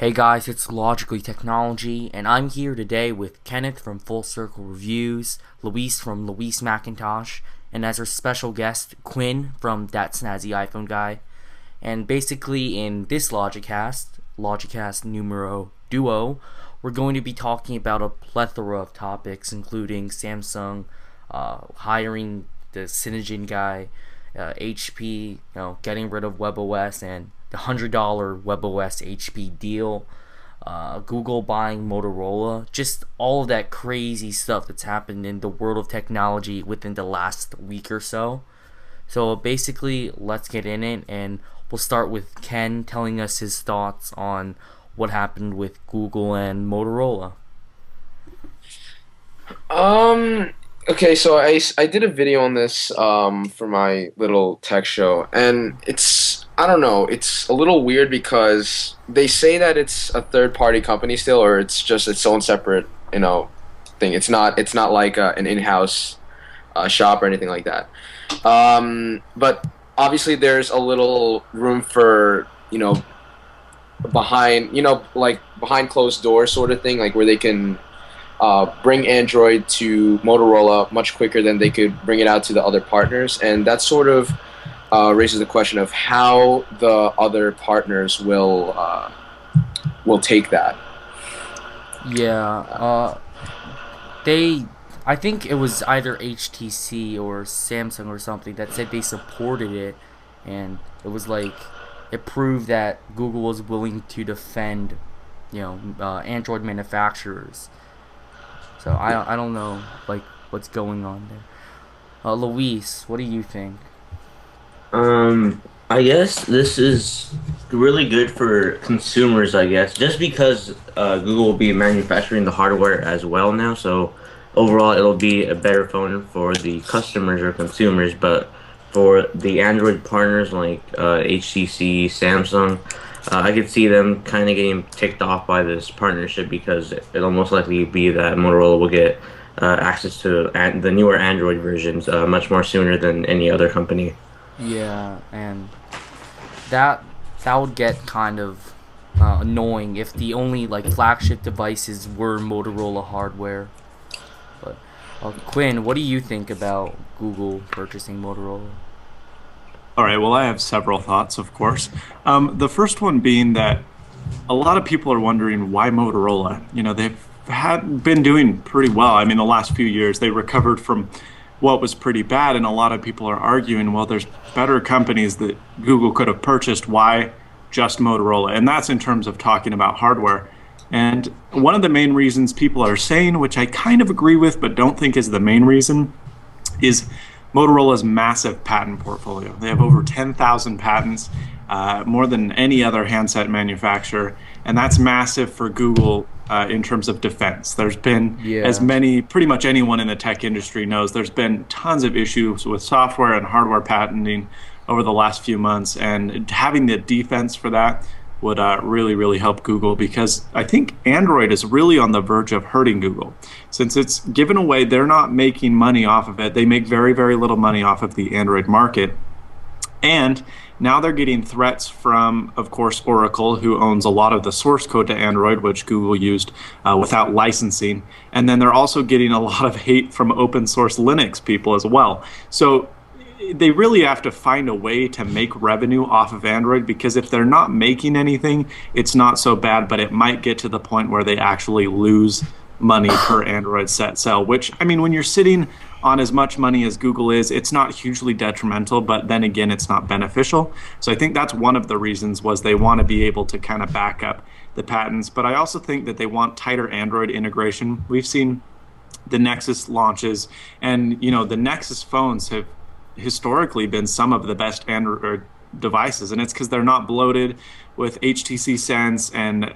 Hey guys, it's LogicallyTechnology, and I'm here today with Kenneth from Full Circle Reviews, Luis from Luis Macintosh, and as our special guest, Quinn from That Snazzy iPhone Guy. And basically, in this Logicast numero duo, we're going to be talking about a plethora of topics, including Samsung hiring the Cyanogen guy, HP, getting rid of WebOS, and the $100 WebOS HP deal, Google buying Motorola, just all of that crazy stuff that's happened in the world of technology within the last week or so. So basically, let's get in it, and we'll start with Ken telling us his thoughts on what happened with Google and Motorola. Okay, so I did a video on this for my little tech show, and I don't know, it's a little weird because they say that it's a third party company still, or it's just its own separate, thing. It's not like an in-house shop or anything like that. But obviously there's a little room for, like behind closed doors sort of thing, like where they can bring Android to Motorola much quicker than they could bring it out to the other partners, and that sort of raises the question of how the other partners will take that. Yeah, I think it was either HTC or Samsung or something that said they supported it, and it was like it proved that Google was willing to defend, Android manufacturers. So I don't know like what's going on there. Luis, what do you think? I guess this is really good for consumers, I guess, just because Google will be manufacturing the hardware as well now. So overall, it'll be a better phone for the customers or consumers. But for the Android partners like HTC, Samsung, I could see them kind of getting ticked off by this partnership because it'll most likely be that Motorola will get access to the newer Android versions much more sooner than any other company. Yeah, and that that would get kind of annoying if the only like flagship devices were Motorola hardware. But Quinn, what do you think about Google purchasing Motorola? All right, well, I have several thoughts, of course. The first one being that a lot of people are wondering why Motorola. They've had been doing pretty well. I mean, the last few years they recovered from what was pretty bad, and a lot of people are arguing, well, there's better companies that Google could have purchased. Why just Motorola? And that's in terms of talking about hardware. And one of the main reasons people are saying, which I kind of agree with, but don't think is the main reason, is Motorola's massive patent portfolio. They have over 10,000 patents, more than any other handset manufacturer, and that's massive for Google in terms of defense. There's been, as Yeah. many, pretty much anyone in the tech industry knows, there's been tons of issues with software and hardware patenting over the last few months, and having the defense for that would really, really help Google, because I think Android is really on the verge of hurting Google. Since it's given away, they're not making money off of it. They make very, very little money off of the Android market. And now they're getting threats from, of course, Oracle, who owns a lot of the source code to Android, which Google used without licensing. And then they're also getting a lot of hate from open source Linux people as well. So they really have to find a way to make revenue off of Android, because if they're not making anything, it's not so bad, but it might get to the point where they actually lose money per Android set sell, which, I mean, when you're sitting on as much money as Google is, it's not hugely detrimental, but then again, it's not beneficial. So I think that's one of the reasons, was they want to be able to kind of back up the patents. But I also think that they want tighter Android integration. We've seen the Nexus launches, and the Nexus phones have historically been some of the best Android devices, and it's because they're not bloated with HTC Sense and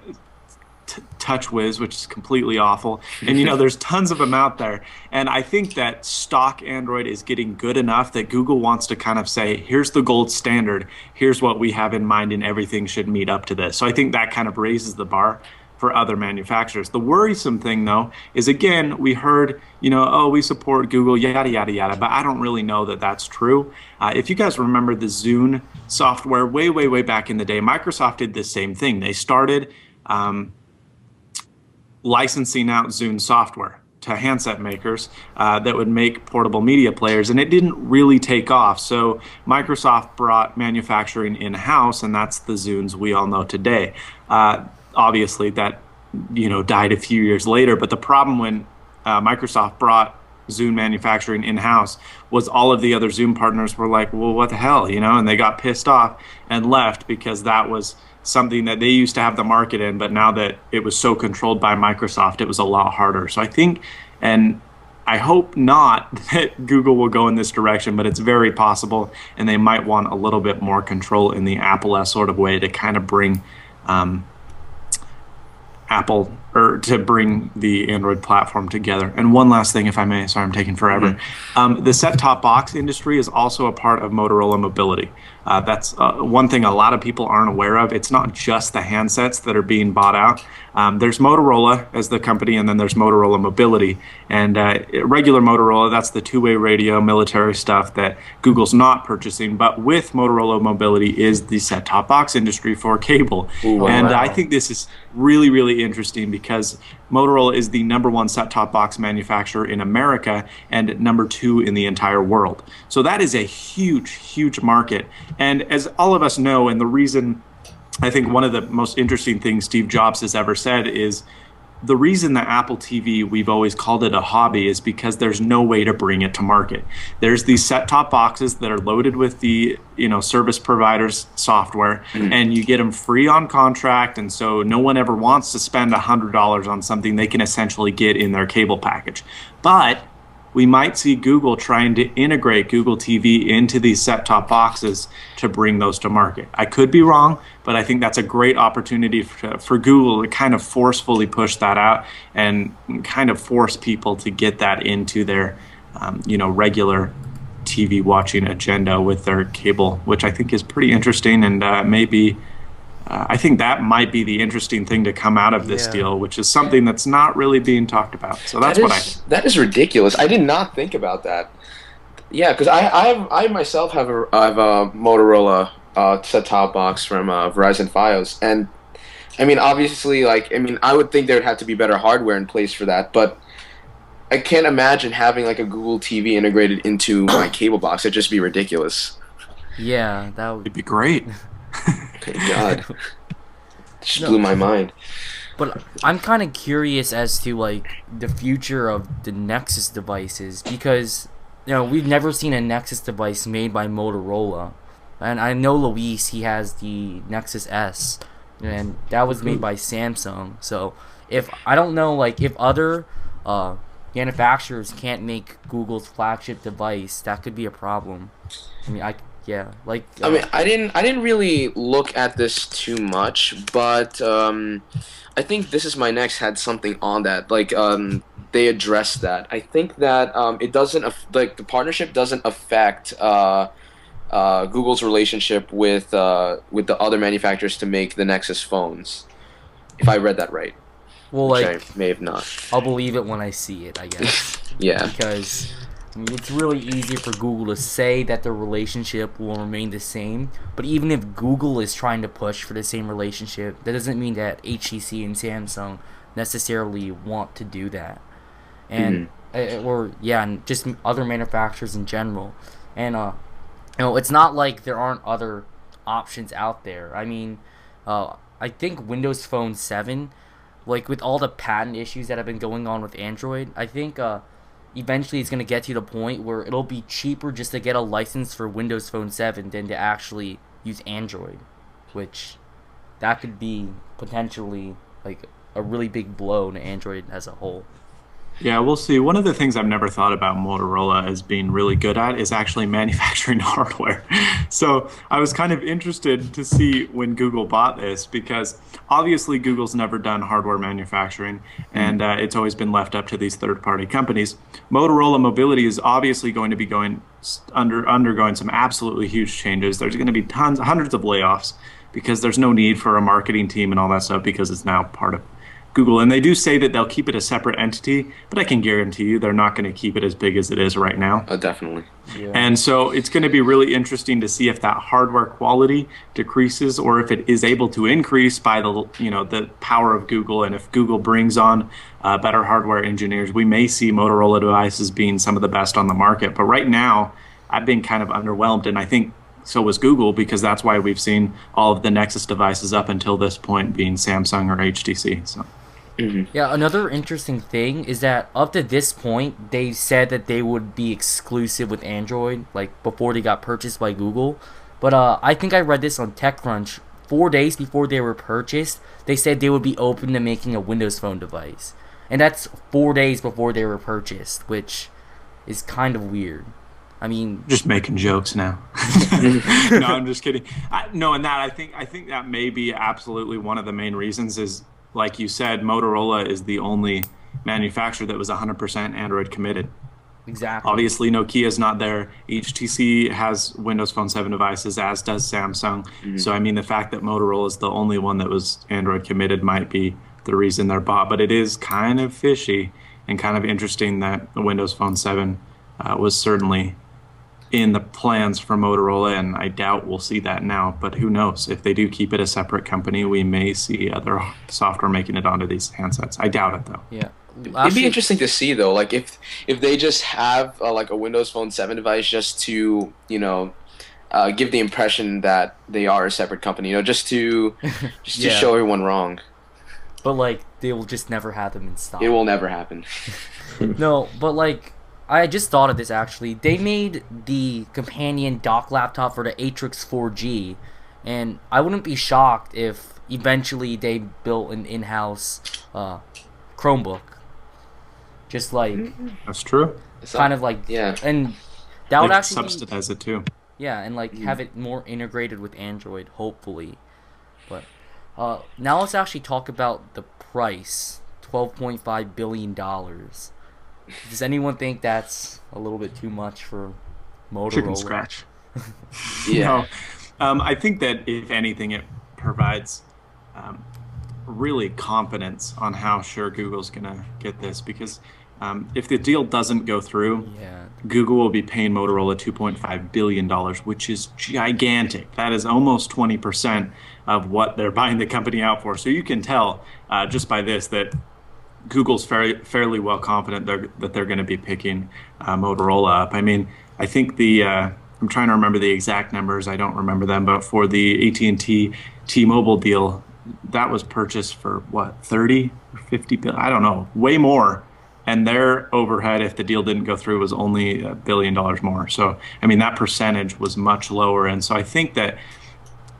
TouchWiz, which is completely awful. And there's tons of them out there. And I think that stock Android is getting good enough that Google wants to kind of say, here's the gold standard, here's what we have in mind, and everything should meet up to this. So I think that kind of raises the bar for other manufacturers. The worrisome thing, though, is, again, we heard, oh, we support Google, yada, yada, yada, but I don't really know that that's true. If you guys remember the Zune software way, way, way back in the day, Microsoft did the same thing. They started um, licensing out Zune software to handset makers that would make portable media players, and it didn't really take off. So Microsoft brought manufacturing in-house, and that's the Zunes we all know today. Obviously, that died a few years later. But the problem when Microsoft brought Zune manufacturing in-house was all of the other Zune partners were like, well, what the hell, and they got pissed off and left, because that was something that they used to have the market in, but now that it was so controlled by Microsoft, it was a lot harder. So I think, and I hope not, that Google will go in this direction, but it's very possible, and they might want a little bit more control in the Apple-esque sort of way to kind of bring Apple, or to bring the Android platform together. And one last thing, if I may, sorry I'm taking forever. The set-top box industry is also a part of Motorola Mobility. That's one thing a lot of people aren't aware of. It's not just the handsets that are being bought out. There's Motorola as the company, and then there's Motorola Mobility. And regular Motorola, that's the two-way radio, military stuff that Google's not purchasing. But with Motorola Mobility is the set-top box industry for cable. Ooh, wow. And I think this is really, really interesting, because Motorola is the #1 set-top box manufacturer in America and #2 in the entire world. So that is a huge, huge market. And as all of us know, and the reason, I think one of the most interesting things Steve Jobs has ever said is, the reason that Apple TV, we've always called it a hobby, is because there's no way to bring it to market. There's these set-top boxes that are loaded with the service providers software, and you get them free on contract, and so no one ever wants to spend $100 on something they can essentially get in their cable package. But we might see Google trying to integrate Google TV into these set-top boxes to bring those to market. I could be wrong, but I think that's a great opportunity for Google to kind of forcefully push that out and kind of force people to get that into their regular TV watching agenda with their cable, which I think is pretty interesting, and maybe I think that might be the interesting thing to come out of this deal, which is something that's not really being talked about. So that's what I think. That is ridiculous. I did not think about that. Yeah, because I myself have a Motorola set-top box from Verizon Fios, and I mean, obviously, I would think there would have to be better hardware in place for that, but I can't imagine having like a Google TV integrated into my cable box. It'd just be ridiculous. Yeah, that would be great. Thank God. Just blew my mind. But I'm kind of curious as to the future of the Nexus devices, because we've never seen a Nexus device made by Motorola, and I know Luis, he has the Nexus S, and that was made by Samsung. So if I don't know, if other manufacturers can't make Google's flagship device, that could be a problem. I mean, I didn't really look at this too much, but I think This Is My Next had something on that. They addressed that. I think that it doesn't the partnership doesn't affect Google's relationship with the other manufacturers to make the Nexus phones. If I read that right. Well, which I may have not. I'll believe it when I see it, I guess. Yeah. Because it's really easy for Google to say that the relationship will remain the same, but even if Google is trying to push for the same relationship, that doesn't mean that HTC and Samsung necessarily want to do that. And and just other manufacturers in general. And it's not like there aren't other options out there. I mean, I think Windows Phone 7, with all the patent issues that have been going on with Android, I think eventually it's going to get to the point where it'll be cheaper just to get a license for Windows Phone 7 than to actually use Android, which that could be potentially a really big blow to Android as a whole. Yeah, we'll see. One of the things I've never thought about Motorola as being really good at is actually manufacturing hardware. So I was kind of interested to see when Google bought this, because obviously Google's never done hardware manufacturing, and it's always been left up to these third-party companies. Motorola Mobility is obviously going to be undergoing some absolutely huge changes. There's going to be hundreds of layoffs, because there's no need for a marketing team and all that stuff, because it's now part of Google. And they do say that they'll keep it a separate entity, but I can guarantee you they're not going to keep it as big as it is right now. Oh, definitely. Yeah. And so it's going to be really interesting to see if that hardware quality decreases or if it is able to increase by the power of Google. And if Google brings on better hardware engineers, we may see Motorola devices being some of the best on the market. But right now, I've been kind of underwhelmed, and I think so was Google, because that's why we've seen all of the Nexus devices up until this point being Samsung or HTC. So. Mm-hmm. Yeah, another interesting thing is that up to this point, they said that they would be exclusive with Android, like before they got purchased by Google. But I think I read this on TechCrunch. 4 days before they were purchased, they said they would be open to making a Windows Phone device. And that's 4 days before they were purchased, which is kind of weird. I mean, just making jokes now. No, I'm just kidding. I think that may be absolutely one of the main reasons is, like you said, Motorola is the only manufacturer that was 100% Android committed. Exactly. Obviously, Nokia's not there. HTC has Windows Phone 7 devices, as does Samsung. Mm-hmm. So, I mean, the fact that Motorola is the only one that was Android committed might be the reason they're bought. But it is kind of fishy and kind of interesting that the Windows Phone 7 was certainly in the plans for Motorola, and I doubt we'll see that now. But who knows? If they do keep it a separate company, we may see other software making it onto these handsets. I doubt it, though. Yeah. It'd be interesting to see, though, like if they just have like a Windows Phone 7 device just to give the impression that they are a separate company, just to Yeah. show everyone wrong. But like they will just never have them in stock. It will never happen. No, but like I just thought of this actually. They made the companion dock laptop for the Atrix 4G, and I wouldn't be shocked if eventually they built an in-house Chromebook. Just like That's true. kind of like Yeah. and that would They could actually subsidize it too. yeah, and like have it more integrated with Android, hopefully. But now let's actually talk about the price. $12.5 billion. Does anyone think that's a little bit too much for Motorola? Chicken scratch. Yeah. No. I think that if anything, it provides really confidence on how sure Google's going to get this, because if the deal doesn't go through, Yeah. Google will be paying Motorola $2.5 billion, which is gigantic. That is almost 20% of what they're buying the company out for. So you can tell just by this that Google's fairly well confident that they're going to be picking Motorola up. I mean, I think I'm trying to remember the exact numbers. I don't remember them, but for the AT&T T-Mobile deal, that was purchased for what, 30 or 50 billion? I don't know, way more. And their overhead, if the deal didn't go through, was only $1 billion more. So, I mean, that percentage was much lower. And so I think that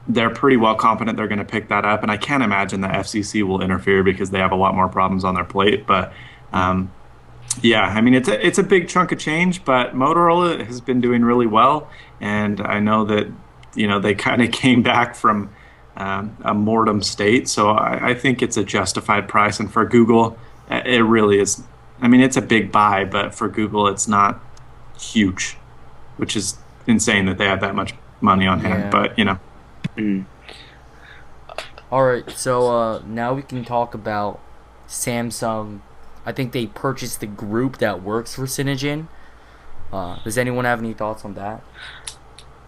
they're pretty well confident they're going to pick that up. And I can't imagine the FCC will interfere because they have a lot more problems on their plate. But yeah, I mean, it's a big chunk of change, but Motorola has been doing really well. And I know that, they kind of came back from a mortem state. So I think it's a justified price. And for Google, it really is. I mean, it's a big buy, but for Google, it's not huge, which is insane that they have that much money on hand. Yeah. But, Alright, so now we can talk about Samsung. I think they purchased the group that works for Synogen. Does anyone have any thoughts on that?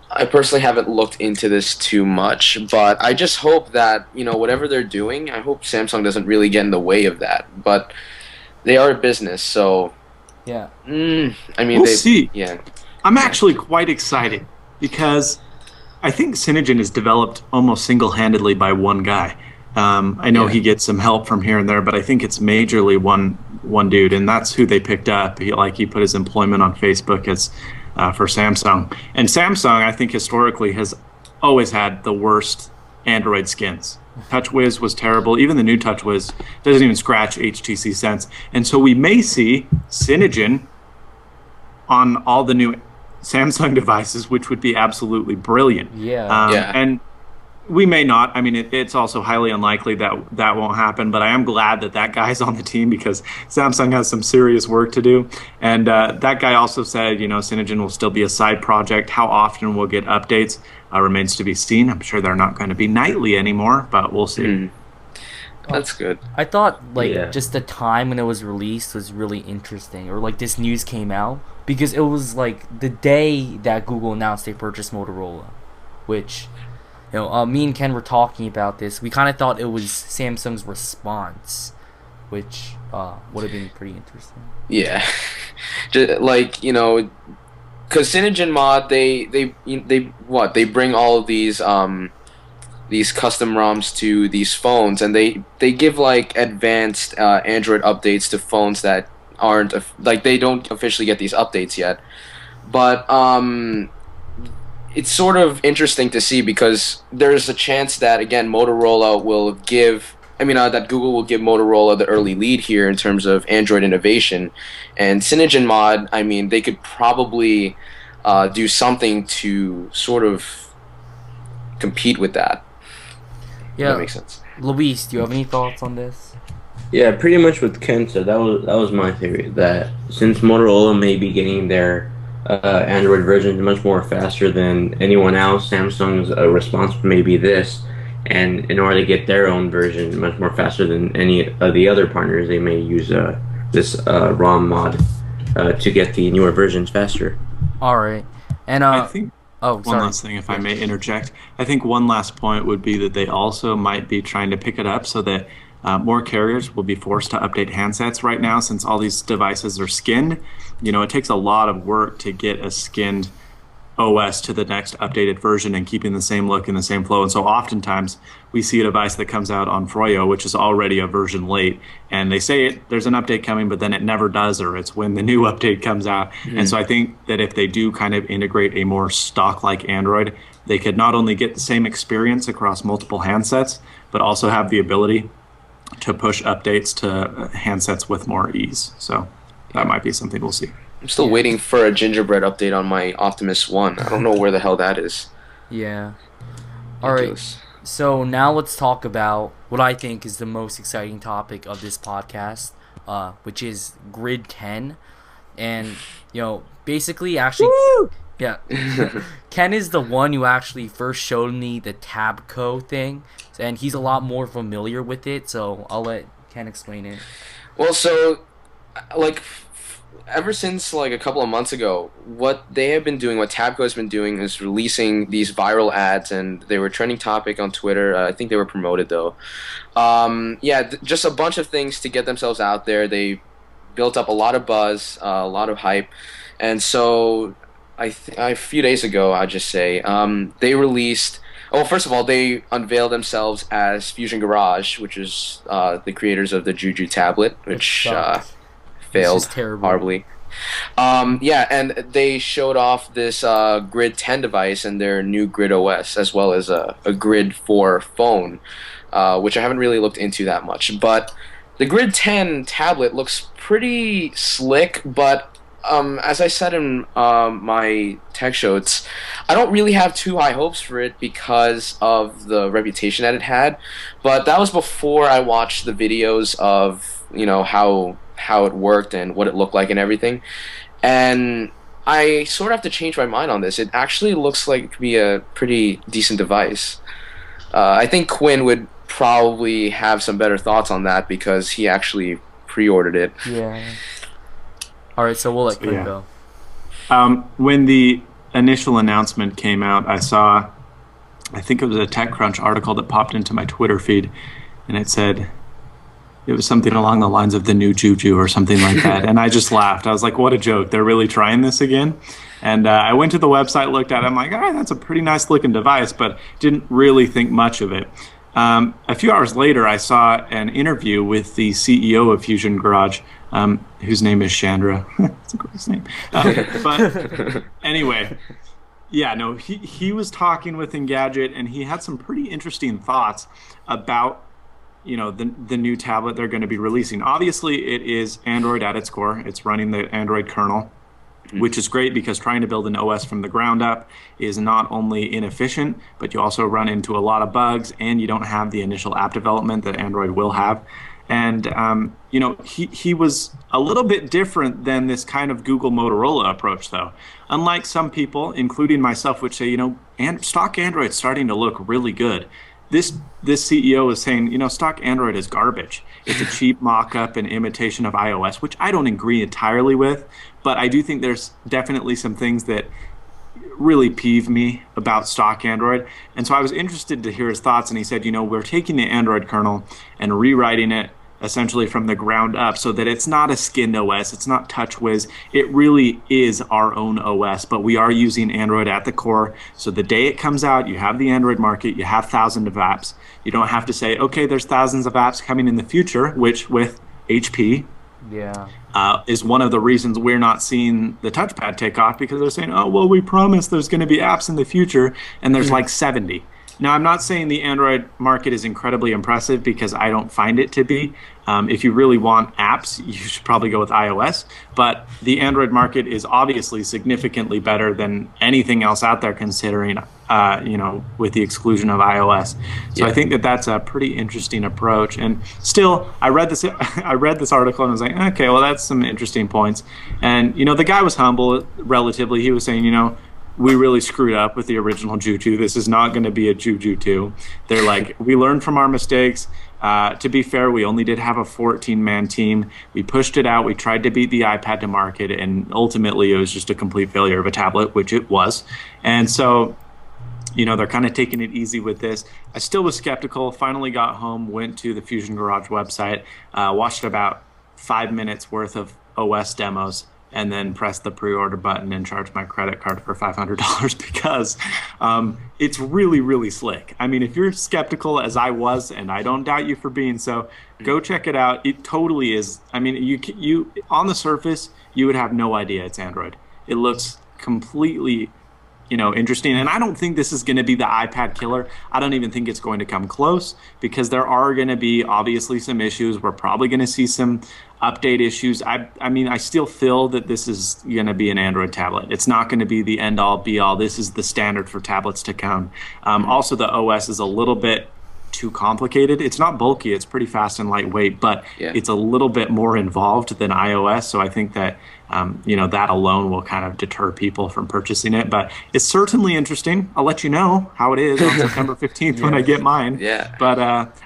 I personally haven't looked into this too much, but I just hope that, whatever they're doing, I hope Samsung doesn't really get in the way of that. But they are a business, so Yeah. I mean, we'll see. Yeah. I'm actually quite excited because I think Synogen is developed almost single-handedly by one guy. I know he gets some help from here and there, but I think it's majorly one dude, and that's who they picked up. He put his employment on Facebook as for Samsung. And Samsung, I think, historically has always had the worst Android skins. TouchWiz was terrible. Even the new TouchWiz doesn't even scratch HTC Sense. And so we may see Synogen on all the new Samsung devices, which would be absolutely brilliant. Yeah. And we may not. I mean, it's also highly unlikely that won't happen, but I am glad that guy's on the team because Samsung has some serious work to do. And that guy also said, Synogen will still be a side project. How often we'll get updates remains to be seen. I'm sure they're not going to be nightly anymore, but we'll see. That's good. I thought like Yeah. just the time when it was released was really interesting, or like this news came out because it was like the day that Google announced they purchased Motorola, which me and Ken were talking about this. We kind of thought it was Samsung's response, which would have been pretty interesting. Yeah, just, like because CyanogenMod they bring all of these custom ROMs to these phones, and they give like advanced Android updates to phones that aren't like they don't officially get these updates yet. But it's sort of interesting to see because there's a chance that again Motorola will give. I mean, that Google will give Motorola the early lead here in terms of Android innovation, and CyanogenMod. I mean, they could probably do something to sort of compete with that. Yeah, That makes sense. Luis, do you have any thoughts on this? Yeah, pretty much what Ken said. That was my theory. That since Motorola may be getting their Android versions much more faster than anyone else, Samsung's response may be this, and in order to get their own version much more faster than any of the other partners, they may use this ROM mod to get the newer versions faster. All right, and I think oh, one sorry. last thing, if I may interject. I think one last point would be that they also might be trying to pick it up so that more carriers will be forced to update handsets right now, since all these devices are skinned. It takes a lot of work to get a skinned OS to the next updated version and keeping the same look and the same flow. And so oftentimes we see a device that comes out on Froyo, which is already a version late, and they say there's an update coming, but then it never does, or it's when the new update comes out. And so I think that if they do kind of integrate a more stock-like Android, they could not only get the same experience across multiple handsets, but also have the ability to push updates to handsets with more ease. So that might be something we'll see. I'm still waiting for a gingerbread update on my Optimus One. I don't know where the hell that is. Yeah. All right. Ridiculous. So now let's talk about what I think is the most exciting topic of this podcast, which is Grid 10. And, basically actually... Woo! Yeah. Ken is the one who actually first showed me the Tabco thing, and he's a lot more familiar with it, so I'll let Ken explain it. Well, so, like, ever since, like, a couple of months ago, what they have been doing, what Tabco has been doing is releasing these viral ads, and they were trending topic on Twitter. I think they were promoted, though. Just a bunch of things to get themselves out there. They built up a lot of buzz, a lot of hype, and so a few days ago, I'd just say, they released... Well, first of all, they unveiled themselves as Fusion Garage, which is the creators of the Juju tablet, which failed horribly. And they showed off this Grid 10 device and their new Grid OS, as well as a Grid 4 phone, which I haven't really looked into that much. But the Grid 10 tablet looks pretty slick, but as I said in my tech show, I don't really have too high hopes for it because of the reputation that it had. But that was before I watched the videos of how it worked and what it looked like and everything. And I sort of have to change my mind on this. It actually looks like it could be a pretty decent device. I think Quinn would probably have some better thoughts on that because he actually pre-ordered it. Yeah. All right, so we'll let Quinn go. When the initial announcement came out, I think it was a TechCrunch article that popped into my Twitter feed, and it said, it was something along the lines of the new Juju or something like that. And I just laughed. I was like, what a joke. They're really trying this again? And I went to the website, looked at it. I'm like, all right, that's a pretty nice looking device, but didn't really think much of it. A few hours later, I saw an interview with the CEO of Fusion Garage, whose name is Chandra. That's a great name. But anyway, he was talking with Engadget, and he had some pretty interesting thoughts about the new tablet they're going to be releasing. Obviously, it is Android at its core. It's running the Android kernel, which is great because trying to build an OS from the ground up is not only inefficient, but you also run into a lot of bugs, and you don't have the initial app development that Android will have. And he was a little bit different than this kind of Google Motorola approach, though. Unlike some people, including myself, which say, stock Android's starting to look really good. this CEO was saying, stock Android is garbage. It's a cheap mock-up and imitation of iOS, which I don't agree entirely with, but I do think there's definitely some things that really peeve me about stock Android. And so I was interested to hear his thoughts, and he said, we're taking the Android kernel and rewriting it essentially from the ground up so that it's not a skinned OS, it's not TouchWiz, it really is our own OS, but we are using Android at the core. So the day it comes out, you have the Android market, you have thousands of apps. You don't have to say, okay, there's thousands of apps coming in the future, which with HP is one of the reasons we're not seeing the touchpad take off, because they're saying, oh, well, we promise there's going to be apps in the future, and there's like 70. Now, I'm not saying the Android market is incredibly impressive, because I don't find it to be. If you really want apps, you should probably go with iOS. But the Android market is obviously significantly better than anything else out there, considering, with the exclusion of iOS. So I think that that's a pretty interesting approach. And still, I read this article and I was like, okay, well, that's some interesting points. And, the guy was humble, relatively. He was saying, we really screwed up with the original Juju. This is not going to be a Juju 2. They're like, we learned from our mistakes. To be fair, we only did have a 14-man team. We pushed it out. We tried to beat the iPad to market, and ultimately it was just a complete failure of a tablet, which it was. And so, they're kind of taking it easy with this. I still was skeptical. Finally got home, went to the Fusion Garage website, watched about 5 minutes worth of OS demos, and then press the pre-order button and charge my credit card for $500 because it's really, really slick. I mean, if you're skeptical as I was, and I don't doubt you for being so, go check it out. It totally is. I mean, you on the surface, you would have no idea it's Android. It looks completely interesting. And I don't think this is going to be the iPad killer. I don't even think it's going to come close, because there are going to be obviously some issues. We're probably going to see some update issues. I mean, I still feel that this is going to be an Android tablet. It's not going to be the end-all, be-all. This is the standard for tablets to come. Also, the OS is a little bit too complicated. It's not bulky. It's pretty fast and lightweight, but it's a little bit more involved than iOS. So I think that that alone will kind of deter people from purchasing it. But it's certainly interesting. I'll let you know how it is on September 15th when I get mine. But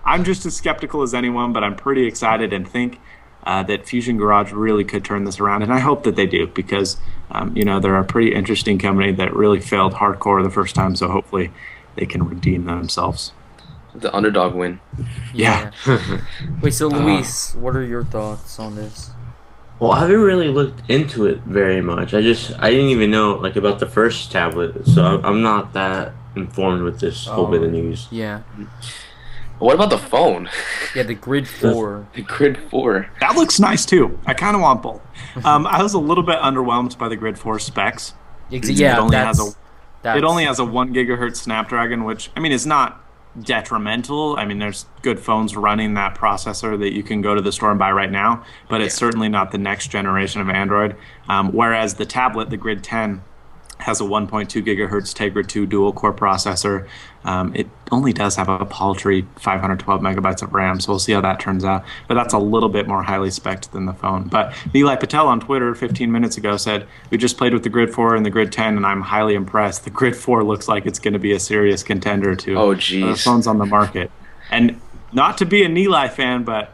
I'm just as skeptical as anyone, but I'm pretty excited and think that Fusion Garage really could turn this around. And I hope that they do, because they're a pretty interesting company that really failed hardcore the first time. So hopefully they can redeem themselves. The underdog win. Yeah. Wait, so Luis, what are your thoughts on this? Well, I haven't really looked into it very much. I didn't even know about the first tablet, so I'm not that informed with this whole bit of news. Yeah. What about the phone? Yeah, the Grid 4. The Grid 4. That looks nice too. I kind of want both. I was a little bit underwhelmed by the Grid 4 specs. Yeah, it only has a 1 gigahertz Snapdragon, which, I mean, is not detrimental. I mean, there's good phones running that processor that you can go to the store and buy right now, but it's certainly not the next generation of Android. Whereas the tablet, the Grid 10, has a 1.2 gigahertz Tegra 2 dual-core processor. It only does have a paltry 512 megabytes of RAM, so we'll see how that turns out. But that's a little bit more highly spec'd than the phone. But Nilay Patel on Twitter 15 minutes ago said, we just played with the Grid 4 and the Grid 10, and I'm highly impressed. The Grid 4 looks like it's going to be a serious contender to the phones on the market. And not to be a Nilay fan, but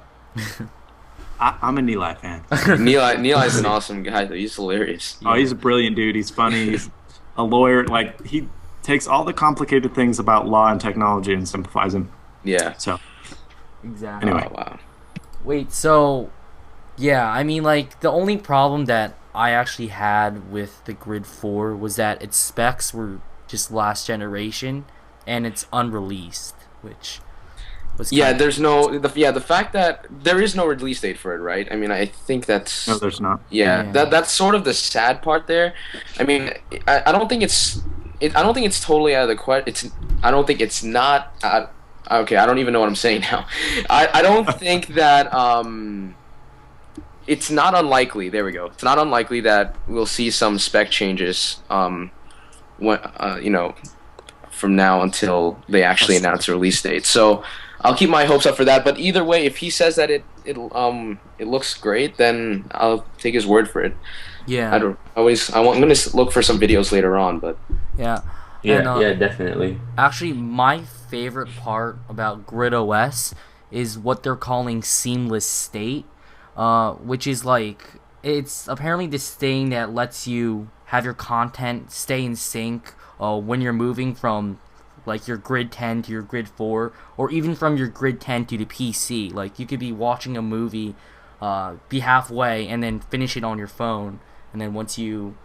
I'm a Nilay fan. Nilay's an awesome guy, though. He's hilarious. Oh, he's a brilliant dude. He's funny. He's a lawyer. Like, he takes all the complicated things about law and technology and simplifies them. Yeah. So. Exactly. Anyway. Oh, wow. Wait, so, yeah, I mean, like, the only problem that I actually had with the Grid 4 was that its specs were just last generation, and it's unreleased, which was the fact that there is no release date for it, right? I mean, I think that's... No, there's not. Yeah. That's sort of the sad part there. I mean, I don't think it's... I don't think it's totally out of the question. I don't think it's not... okay, I don't even know what I'm saying now. I don't think that... it's not unlikely. There we go. It's not unlikely that we'll see some spec changes from now until they actually announce a release date. So I'll keep my hopes up for that. But either way, if he says that it looks great, then I'll take his word for it. Yeah. I'm gonna look for some videos later on, but yeah. Yeah, definitely. Actually, my favorite part about Grid OS is what they're calling seamless state, which is like, it's apparently this thing that lets you have your content stay in sync when you're moving from like your grid 10 to your grid 4, or even from your grid 10 to the PC. Like, you could be watching a movie, be halfway, and then finish it on your phone, and then once you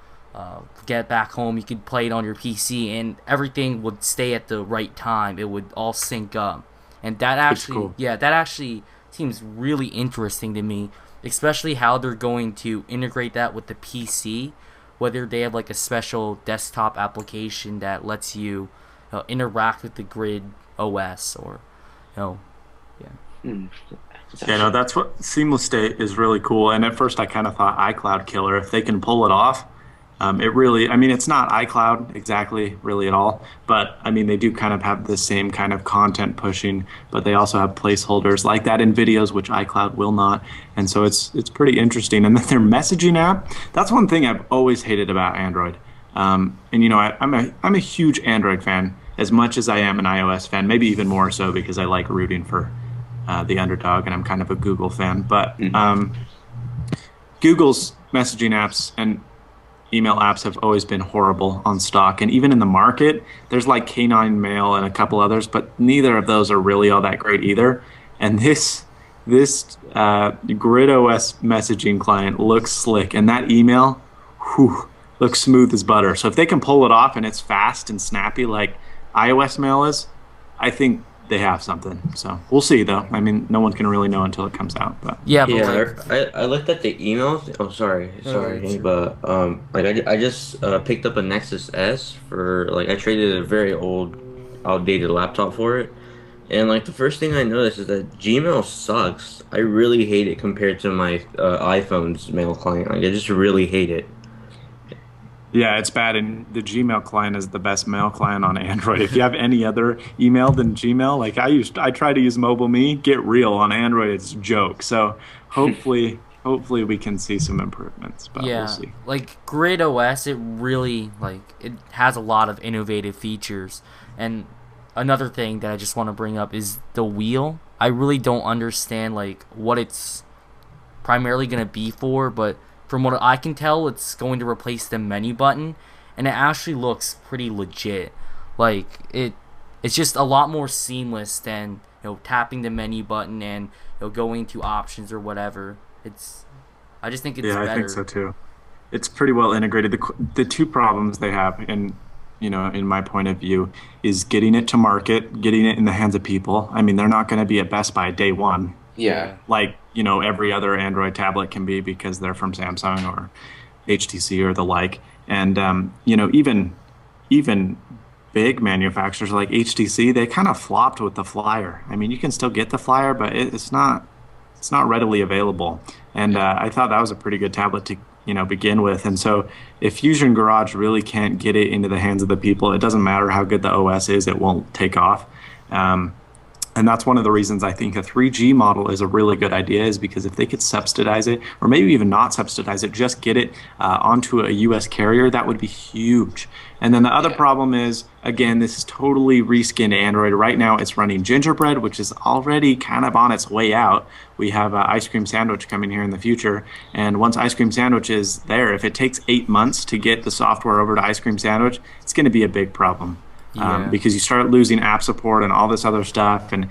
get back home, you could play it on your PC, and everything would stay at the right time. It would all sync up, and that actually, cool. yeah, that actually seems really interesting to me, especially how they're going to integrate that with the PC, whether they have like a special desktop application that lets you interact with the Grid OS, or yeah. Yeah, no, that's what seamless state is really cool. And at first, I kind of thought iCloud killer. If they can pull it off, it really, I mean, it's not iCloud exactly, really at all. But I mean, they do kind of have the same kind of content pushing, but they also have placeholders like that in videos, which iCloud will not. And so it's pretty interesting. And then their messaging app, that's one thing I've always hated about Android. And you know, I'm a huge Android fan, as much as I am an iOS fan, maybe even more so because I like rooting for the underdog, and I'm kind of a Google fan. But Google's messaging apps and email apps have always been horrible on stock. And even in the market, there's like K9 Mail and a couple others, but neither of those are really all that great either. And this Grid OS messaging client looks slick, and that email, looks smooth as butter. So if they can pull it off and it's fast and snappy like iOS Mail is, I think they have something. So we'll see, though. I mean, no one can really know until it comes out. But Yeah, I looked at the emails. Oh, sorry, but like I just picked up a Nexus S for, like, I traded a very outdated laptop for it, and like the first thing I noticed is that Gmail sucks. I really hate it compared to my iPhone's mail client. Like, I just really hate it. yeah, it's bad, and the Gmail client is the best mail client on Android. If you have any other email than Gmail, like I try to use MobileMe, get real on Android, it's a joke. So hopefully we can see some improvements, but yeah, we'll see. like Grid OS, it really, like, it has a lot of innovative features. And another thing that I just want to bring up is the wheel. I really don't understand like what it's primarily going to be for, but from what I can tell, it's going to replace the menu button, and it actually looks pretty legit. Like, it's just a lot more seamless than, you know, tapping the menu button and, you know, going to options or whatever. I just think it's better. I think so too. It's pretty well integrated. The two problems they have, in my point of view, is getting it to market, getting it in the hands of people. I mean, they're not going to be at Best Buy day one. Yeah. Like, every other Android tablet can be, because they're from Samsung or HTC or the like. And, even big manufacturers like HTC, they kind of flopped with the Flyer. I mean, you can still get the Flyer, but it's not readily available. And I thought that was a pretty good tablet to, begin with. And so if Fusion Garage really can't get it into the hands of the people, it doesn't matter how good the OS is, it won't take off. And that's one of the reasons I think a 3G model is a really good idea, is because if they could subsidize it, or maybe even not subsidize it, just get it onto a US carrier, that would be huge. And then the other problem is, again, this is totally reskinned Android. Right now it's running Gingerbread, which is already kind of on its way out. We have Ice Cream Sandwich coming here in the future. And once Ice Cream Sandwich is there, if it takes 8 months to get the software over to Ice Cream Sandwich, it's going to be a big problem. Because you start losing app support and all this other stuff. And,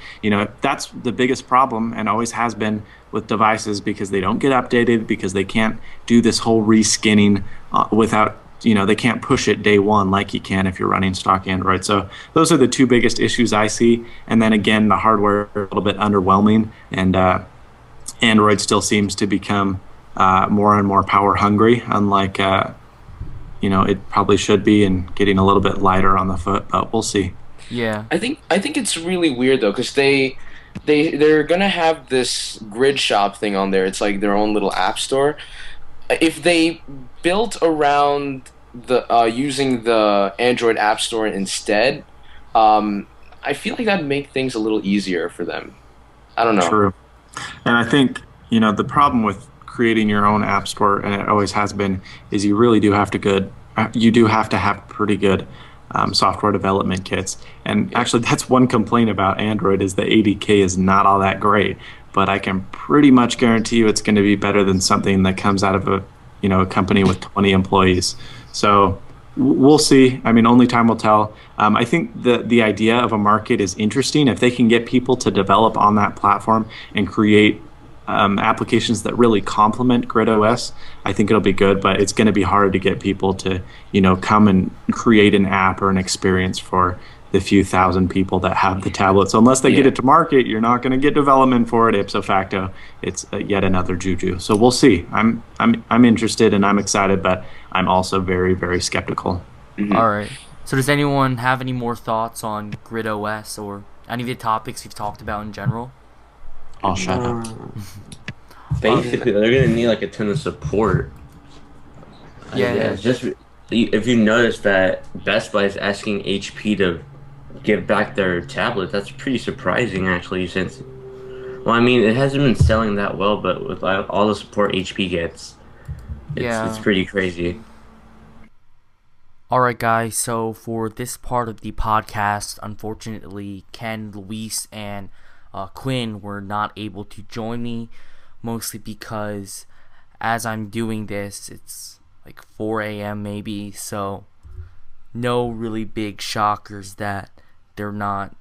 that's the biggest problem, and always has been, with devices, because they don't get updated, because they can't do this whole reskinning without, they can't push it day one like you can if you're running stock Android. So those are the two biggest issues I see. And then again, the hardware a little bit underwhelming, and Android still seems to become more and more power hungry, unlike it probably should be, and getting a little bit lighter on the foot, but we'll see. Yeah. I think it's really weird though, because they're gonna have this Grid Shop thing on there. It's like their own little app store. If they built around the using the Android App Store instead, I feel like that'd make things a little easier for them. I don't know. True. And I think, the problem with creating your own app store, and it always has been, is you really do have to have pretty good software development kits. And actually, that's one complaint about Android is the ADK is not all that great. But I can pretty much guarantee you it's going to be better than something that comes out of a company with 20 employees. So we'll see. I mean, only time will tell. I think the idea of a market is interesting. If they can get people to develop on that platform and create applications that really complement Grid OS, I think it'll be good. But it's going to be hard to get people to, come and create an app or an experience for the few thousand people that have the tablets. Unless they get it to market, you're not going to get development for it. Ipso facto, it's yet another juju. So we'll see. I'm interested and I'm excited, but I'm also very, very skeptical. Mm-hmm. All right. So does anyone have any more thoughts on Grid OS or any of the topics we've talked about in general? I'll shut up. Basically, they're going to need like a ton of support. Yeah. Just if you notice that Best Buy is asking HP to give back their tablet, that's pretty surprising actually, since, well, I mean, it hasn't been selling that well, but with all the support HP gets, it's pretty crazy. Alright guys, so for this part of the podcast, unfortunately Ken, Luis, and Quinn were not able to join me, mostly because as I'm doing this, it's like 4 a.m. maybe, so no really big shockers that they're not,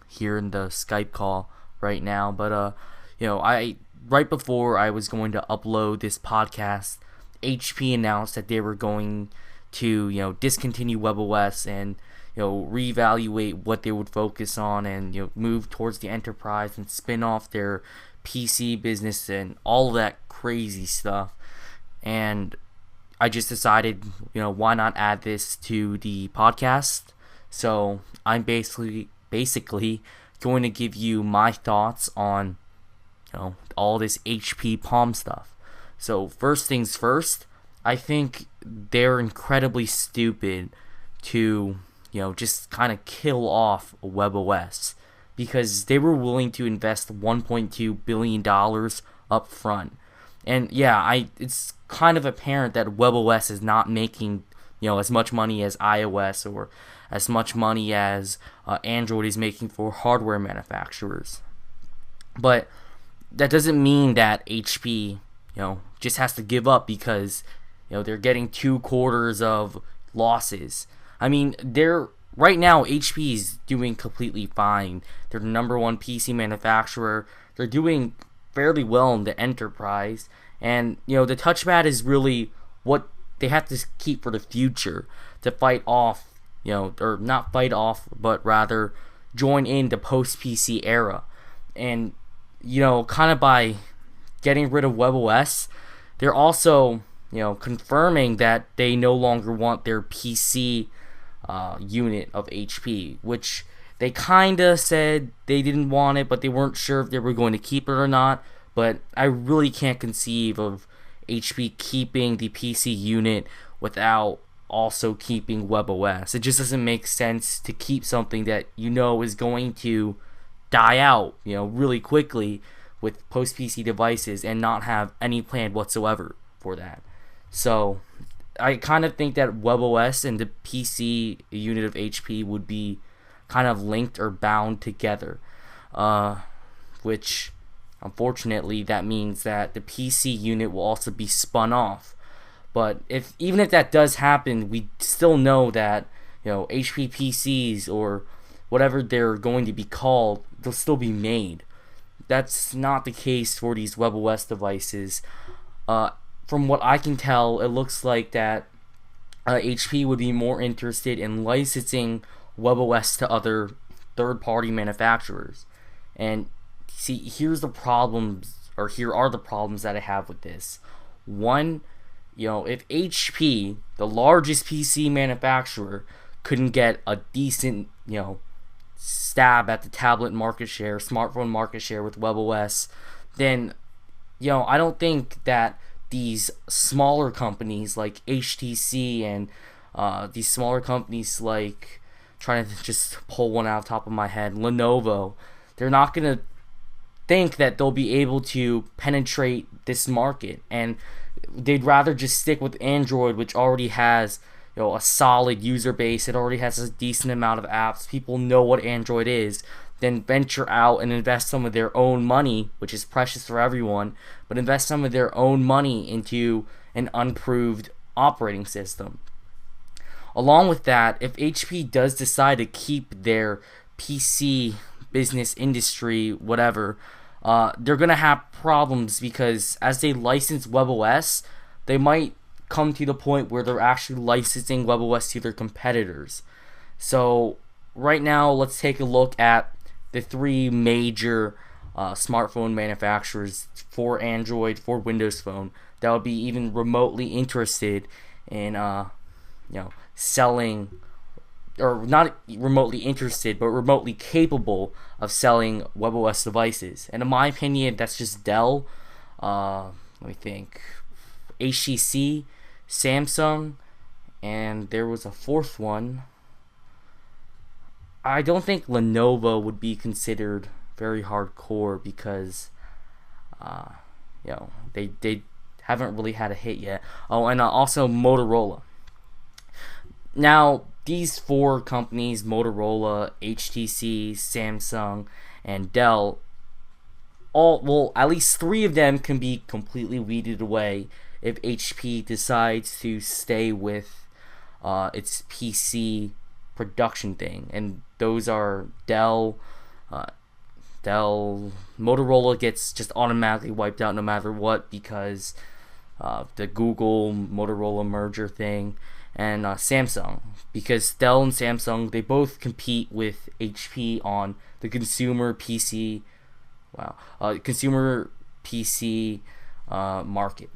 here in the Skype call right now. But right before I was going to upload this podcast, HP announced that they were going to, discontinue WebOS and, reevaluate what they would focus on and, move towards the enterprise and spin off their PC business and all of that crazy stuff. And I just decided, why not add this to the podcast? So I'm basically going to give you my thoughts on, all this HP Palm stuff. So first things first, I think they're incredibly stupid to, just kind of kill off WebOS, because they were willing to invest $1.2 billion up front. And yeah, it's kind of apparent that WebOS is not making, as much money as iOS or as much money as Android is making for hardware manufacturers. But that doesn't mean that HP, just has to give up because, they're getting 2 quarters of losses. I mean, right now HP is doing completely fine. They're the #1 PC manufacturer. They're doing fairly well in the enterprise, and the TouchPad is really what they have to keep for the future to fight off, or not fight off, but rather join in the post-PC era. And kind of by getting rid of WebOS, they're also confirming that they no longer want their PC unit of HP, which they kind of said they didn't want it, but they weren't sure if they were going to keep it or not. But I really can't conceive of HP keeping the PC unit without also keeping WebOS. It just doesn't make sense to keep something that is going to die out, really quickly with post-PC devices and not have any plan whatsoever for that. So I kind of think that WebOS and the PC unit of HP would be kind of linked or bound together, which unfortunately that means that the PC unit will also be spun off. But even if that does happen, we still know that HP PCs or whatever they're going to be called, they'll still be made. That's not the case for these WebOS devices. From what I can tell, it looks like that HP would be more interested in licensing WebOS to other third-party manufacturers. And see, here are the problems that I have with this. One, if HP, the largest PC manufacturer, couldn't get a decent, stab at the tablet market share, smartphone market share with WebOS, then, I don't think that these smaller companies like HTC and these smaller companies like, trying to just pull one out of the top of my head, Lenovo, they're not going to think that they'll be able to penetrate this market, and they'd rather just stick with Android, which already has a solid user base. It already has a decent amount of apps. People know what Android is. Then venture out and invest some of their own money, which is precious for everyone, but invest some of their own money into an unproved operating system. Along with that, if HP does decide to keep their PC business industry, whatever, they're going to have problems because as they license WebOS, they might come to the point where they're actually licensing WebOS to their competitors. So right now, let's take a look at the three major smartphone manufacturers for Android, for Windows Phone, that would be even remotely interested in selling, or not remotely interested, but remotely capable of selling WebOS devices. And in my opinion, that's just Dell, let me think, HTC, Samsung, and there was a fourth one. I don't think Lenovo would be considered very hardcore because, they haven't really had a hit yet. Oh, and also Motorola. Now, these four companies, Motorola, HTC, Samsung, and Dell, at least three of them can be completely weeded away if HP decides to stay with its PC production thing. And those are Dell, Motorola gets just automatically wiped out no matter what because the Google Motorola merger thing, and Samsung, because Dell and Samsung, they both compete with HP on the consumer PC market.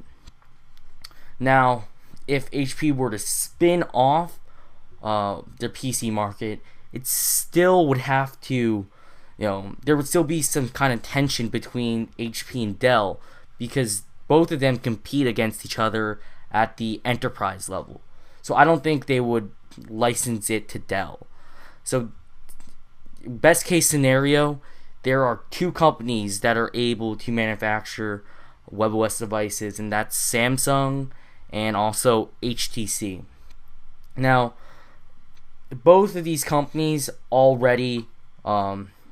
Now, if HP were to spin off their PC market, it still would have to, there would still be some kind of tension between HP and Dell because both of them compete against each other at the enterprise level. So I don't think they would license it to Dell. So best case scenario, there are two companies that are able to manufacture WebOS devices, and that's Samsung and also HTC. Now, both of these companies already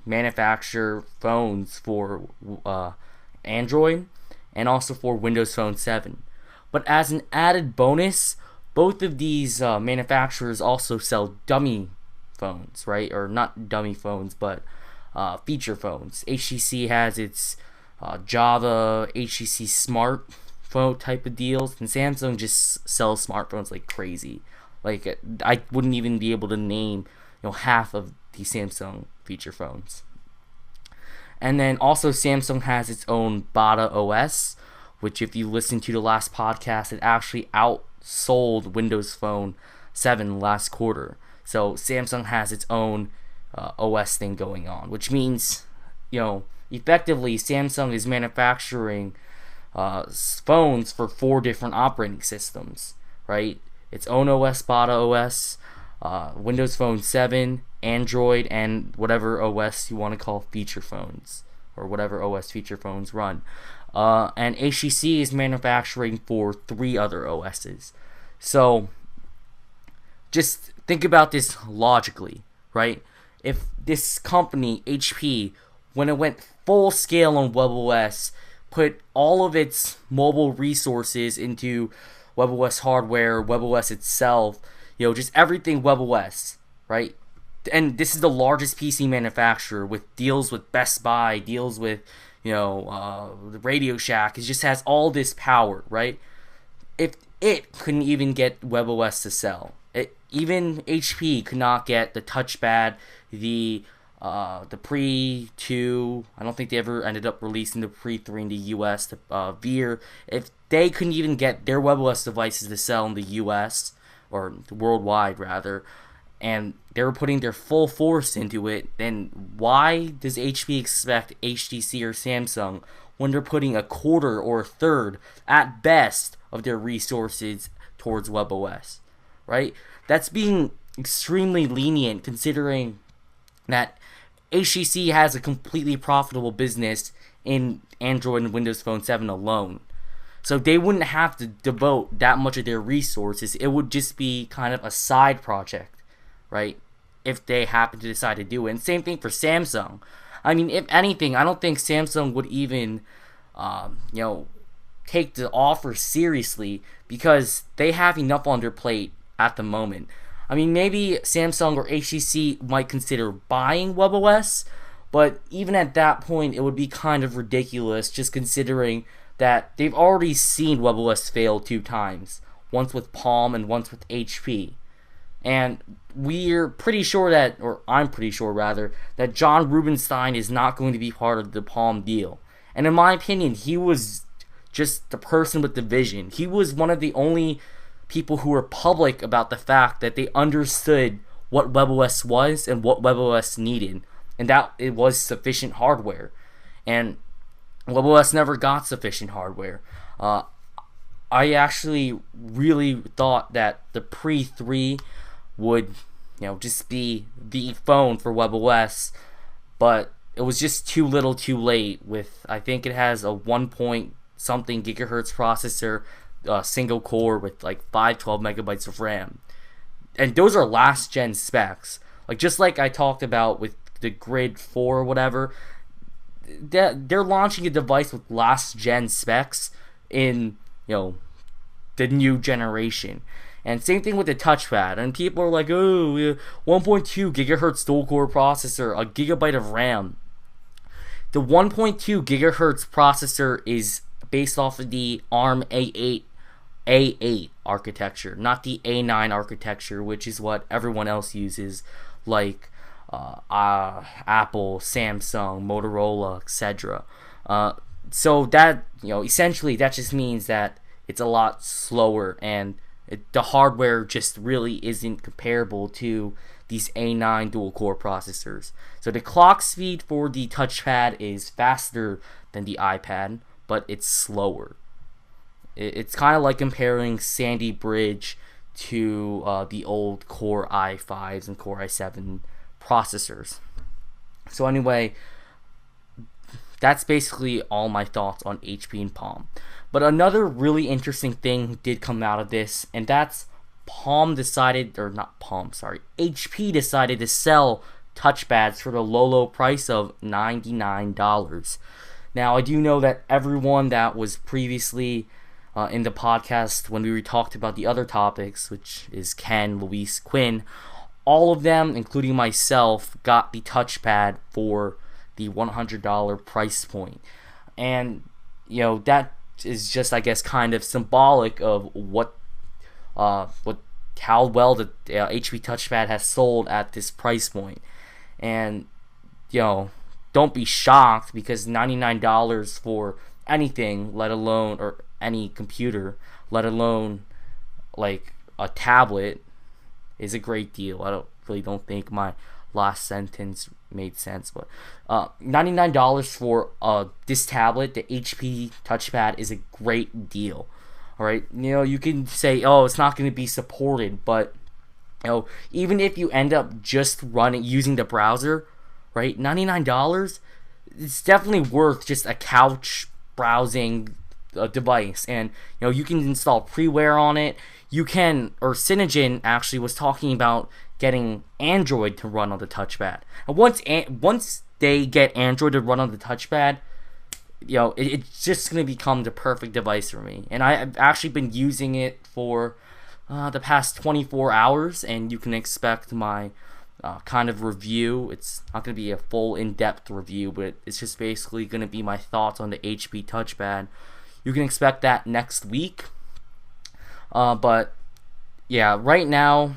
manufacture phones for Android and also for Windows Phone 7. But as an added bonus, both of these manufacturers also sell dummy phones, right? Or not dummy phones, but feature phones. HTC has its Java, HTC Smart phone type of deals, and Samsung just sells smartphones like crazy. Like, I wouldn't even be able to name half of the Samsung feature phones. And then also Samsung has its own Bada OS, which if you listen to the last podcast, it actually outsold Windows Phone 7 last quarter. So Samsung has its own OS thing going on, which means, effectively Samsung is manufacturing phones for 4 different operating systems, right? Its own OS, Bada OS, Windows Phone 7, Android, and whatever OS you want to call feature phones, or whatever OS feature phones run. And HTC is manufacturing for 3 other OSs. So just think about this logically, right? If this company, HP, when it went full scale on WebOS, put all of its mobile resources into WebOS hardware, WebOS itself, just everything WebOS, right? And this is the largest PC manufacturer with deals with Best Buy, deals with, the Radio Shack. It just has all this power, right? If it couldn't even get WebOS to sell, even HP could not get the TouchPad, the Pre 2. I don't think they ever ended up releasing the Pre 3 in the US. The Veer. If they couldn't even get their WebOS devices to sell in the US, or worldwide rather, and they were putting their full force into it, then why does HP expect HTC or Samsung when they're putting a quarter or a third at best of their resources towards WebOS, right? That's being extremely lenient considering that HTC has a completely profitable business in Android and Windows Phone 7 alone. So they wouldn't have to devote that much of their resources. It would just be kind of a side project, right? If they happen to decide to do it. And same thing for Samsung. I mean, if anything, I don't think Samsung would even, take the offer seriously because they have enough on their plate at the moment. I mean, maybe Samsung or HTC might consider buying WebOS, but even at that point, it would be kind of ridiculous just considering that they've already seen WebOS fail 2 times, once with Palm and once with HP. And we're pretty sure that, or I'm pretty sure rather, that John Rubinstein is not going to be part of the Palm deal. And in my opinion, he was just the person with the vision. He was one of the only people who were public about the fact that they understood what WebOS was and what WebOS needed, and that it was sufficient hardware. And WebOS never got sufficient hardware. I actually really thought that the Pre 3 would, just be the phone for WebOS, but it was just too little too late. With, I think it has a 1 point something gigahertz processor, single core with like 512 megabytes of RAM, and those are last gen specs. Like, just like I talked about with the Grid 4 or whatever, they're launching a device with last gen specs in the new generation. And same thing with the touchpad. And people are like, oh, 1.2 gigahertz dual core processor, a gigabyte of RAM. The 1.2 gigahertz processor is based off of the ARM A8 architecture, not the A9 architecture, which is what everyone else uses, like Apple, Samsung, Motorola, etc. So that, essentially that just means that it's a lot slower, and the hardware just really isn't comparable to these A9 dual core processors. So the clock speed for the touchpad is faster than the iPad, but it's slower. It's kind of like comparing Sandy Bridge to the old Core i5s and Core i7 processors. So anyway, that's basically all my thoughts on HP and Palm. But another really interesting thing did come out of this, and that's HP decided to sell touchpads for the low price of $99. Now, I do know that everyone that was previously in the podcast when we talked about the other topics, which is Ken, Luis, Quinn, all of them, including myself, got the touchpad for the $100 price point. And, that is just, I guess, kind of symbolic of how well the HP touchpad has sold at this price point. And, don't be shocked, because $99 for anything, let alone, or any computer, let alone like a tablet, is a great deal. I don't think my last sentence made sense, but $99 for this tablet, the HP touchpad, is a great deal. All right, you can say, oh, it's not going to be supported, but even if you end up just using the browser, right, $99, it's definitely worth just a couch browsing device. And you can install freeware on it. You can, or Cynogen actually was talking about getting Android to run on the touchpad. And once they get Android to run on the touchpad, it's just going to become the perfect device for me. And I've actually been using it for the past 24 hours, and you can expect my kind of review. It's not going to be a full in-depth review, but it's just basically going to be my thoughts on the HP touchpad. You can expect that next week. But yeah, right now,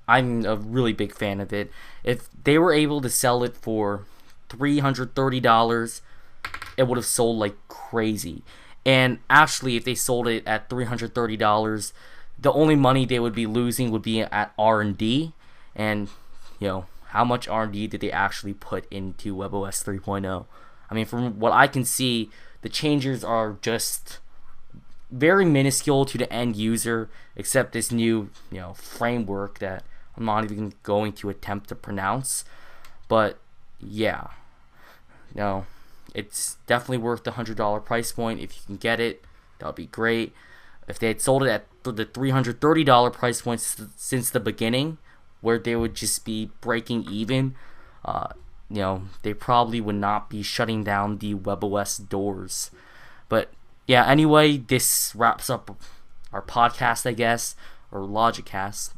I'm a really big fan of it. If they were able to sell it for $330, it would have sold like crazy. And actually, if they sold it at $330, the only money they would be losing would be at R&D. And, how much R&D did they actually put into WebOS 3.0? I mean, from what I can see, the changes are just very minuscule to the end user, except this new, framework that I'm not even going to attempt to pronounce. But yeah, it's definitely worth the $100 price point if you can get it. that would be great. If they had sold it at the $330 price point since the beginning, where they would just be breaking even, they probably would not be shutting down the WebOS doors. But yeah, anyway, this wraps up our podcast, I guess, or Logicast.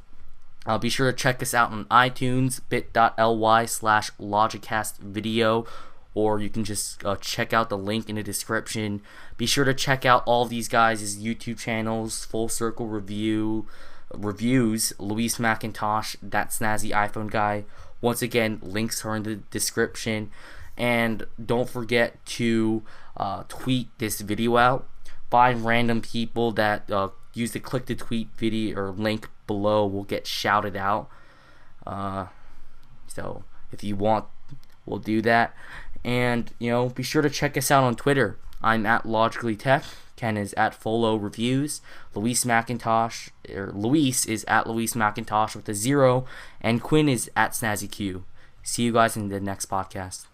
Be sure to check us out on iTunes, bit.ly/Logicast video, or you can just check out the link in the description. Be sure to check out all these guys' YouTube channels: Full Circle Reviews, Luis McIntosh, That Snazzy iPhone Guy. Once again, links are in the description. And don't forget to tweet this video out. 5 random people that use the click to tweet video or link below will get shouted out. So if you want, we'll do that. And be sure to check us out on Twitter. I'm at LogicallyTech. Ken is at Folo Reviews. Luis is at Luis McIntosh with a 0, and Quinn is at SnazzyQ. See you guys in the next podcast.